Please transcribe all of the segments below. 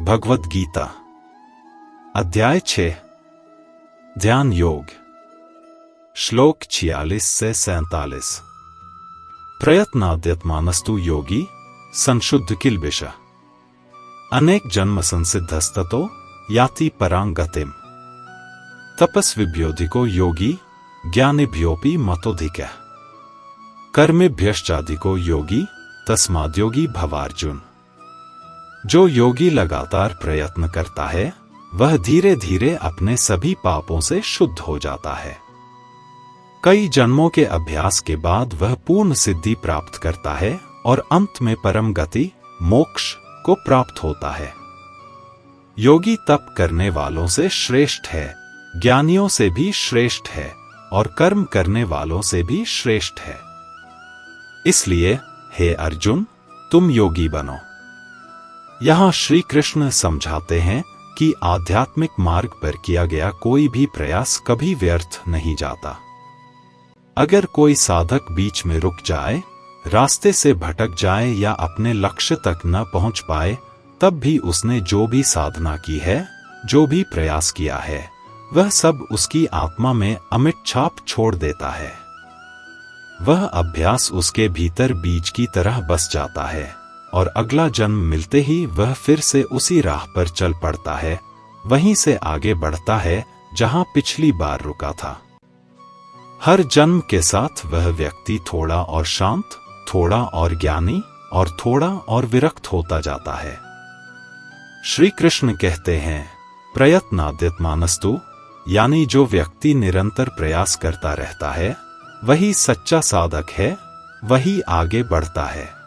भगवद गीता अध्याय 6 ध्यान योग श्लोक 46 से 47। प्रयत्नाद्यत्मानस्तु योगी संशुद्ध किल्बिष अनेक जन्म संसिद्धस्ततो याति परां गतिम्। तपस्विभ्योऽधिको योगी ज्ञानिभ्योऽपि मतोऽधिकः कर्मेभ्यश्चाधिको योगी तस्माद्योगी भवार्जुन। जो योगी लगातार प्रयत्न करता है वह धीरे धीरे अपने सभी पापों से शुद्ध हो जाता है। कई जन्मों के अभ्यास के बाद वह पूर्ण सिद्धि प्राप्त करता है और अंत में परम गति मोक्ष को प्राप्त होता है। योगी तप करने वालों से श्रेष्ठ है, ज्ञानियों से भी श्रेष्ठ है और कर्म करने वालों से भी श्रेष्ठ है। इसलिए हे अर्जुन, तुम योगी बनो। यहाँ श्री कृष्ण समझाते हैं कि आध्यात्मिक मार्ग पर किया गया कोई भी प्रयास कभी व्यर्थ नहीं जाता। अगर कोई साधक बीच में रुक जाए, रास्ते से भटक जाए या अपने लक्ष्य तक न पहुंच पाए, तब भी उसने जो भी साधना की है, जो भी प्रयास किया है, वह सब उसकी आत्मा में अमिट छाप छोड़ देता है। वह अभ्यास उसके भीतर बीज की तरह बस जाता है और अगला जन्म मिलते ही वह फिर से उसी राह पर चल पड़ता है, वहीं से आगे बढ़ता है जहां पिछली बार रुका था। हर जन्म के साथ वह व्यक्ति थोड़ा और शांत, थोड़ा और ज्ञानी और थोड़ा और विरक्त होता जाता है। श्री कृष्ण कहते हैं, प्रयत्नाद्यत्मानस्तु, यानी जो व्यक्ति निरंतर प्रयास करता रहता है वही सच्चा साधक है, वही आगे बढ़ता है।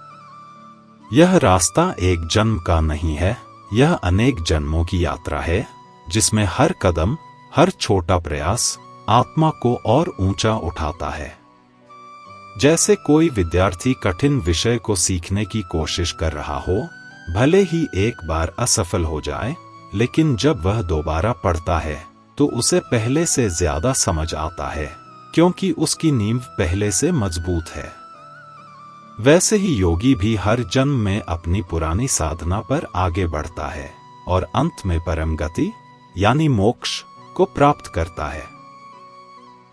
यह रास्ता एक जन्म का नहीं है, यह अनेक जन्मों की यात्रा है, जिसमें हर कदम, हर छोटा प्रयास आत्मा को और ऊंचा उठाता है। जैसे कोई विद्यार्थी कठिन विषय को सीखने की कोशिश कर रहा हो, भले ही एक बार असफल हो जाए, लेकिन जब वह दोबारा पढ़ता है तो उसे पहले से ज्यादा समझ आता है, क्योंकि उसकी नींव पहले से मजबूत है। वैसे ही योगी भी हर जन्म में अपनी पुरानी साधना पर आगे बढ़ता है और अंत में परम गति यानी मोक्ष को प्राप्त करता है।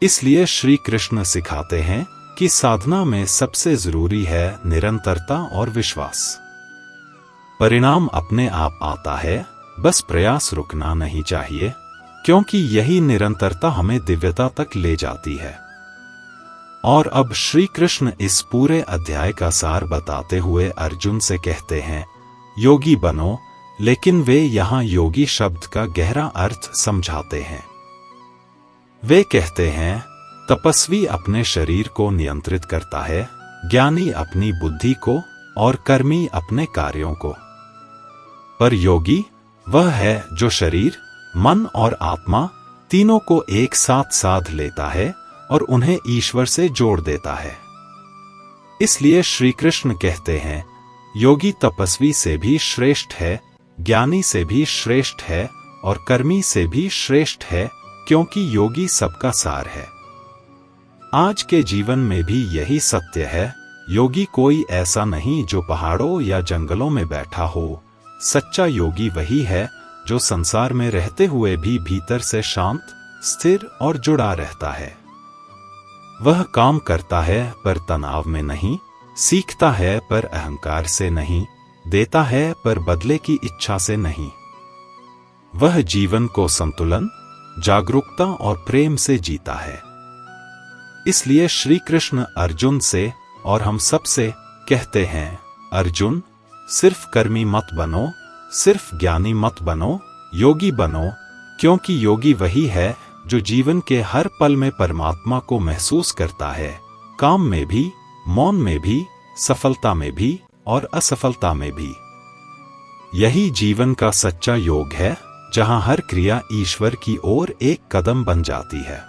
इसलिए श्री कृष्ण सिखाते हैं कि साधना में सबसे जरूरी है निरंतरता और विश्वास। परिणाम अपने आप आता है, बस प्रयास रुकना नहीं चाहिए, क्योंकि यही निरंतरता हमें दिव्यता तक ले जाती है। और अब श्री कृष्ण इस पूरे अध्याय का सार बताते हुए अर्जुन से कहते हैं, योगी बनो, लेकिन वे यहाँ योगी शब्द का गहरा अर्थ समझाते हैं। वे कहते हैं, तपस्वी अपने शरीर को नियंत्रित करता है, ज्ञानी अपनी बुद्धि को और कर्मी अपने कार्यों को। पर योगी वह है जो शरीर, मन और आत्मा तीनों को एक साथ साध लेता है और उन्हें ईश्वर से जोड़ देता है। इसलिए श्री कृष्ण कहते हैं, योगी तपस्वी से भी श्रेष्ठ है, ज्ञानी से भी श्रेष्ठ है और कर्मी से भी श्रेष्ठ है, क्योंकि योगी सबका सार है। आज के जीवन में भी यही सत्य है। योगी कोई ऐसा नहीं जो पहाड़ों या जंगलों में बैठा हो। सच्चा योगी वही है जो संसार में रहते हुए भी भीतर से शांत, स्थिर और जुड़ा रहता है। वह काम करता है पर तनाव में नहीं, सीखता है पर अहंकार से नहीं, देता है पर बदले की इच्छा से नहीं। वह जीवन को संतुलन, जागरूकता और प्रेम से जीता है। इसलिए श्री कृष्ण अर्जुन से और हम सब से कहते हैं, अर्जुन, सिर्फ कर्मी मत बनो, सिर्फ ज्ञानी मत बनो, योगी बनो, क्योंकि योगी वही है जो जीवन के हर पल में परमात्मा को महसूस करता है, काम में भी, मौन में भी, सफलता में भी और असफलता में भी। यही जीवन का सच्चा योग है, जहां हर क्रिया ईश्वर की ओर एक कदम बन जाती है।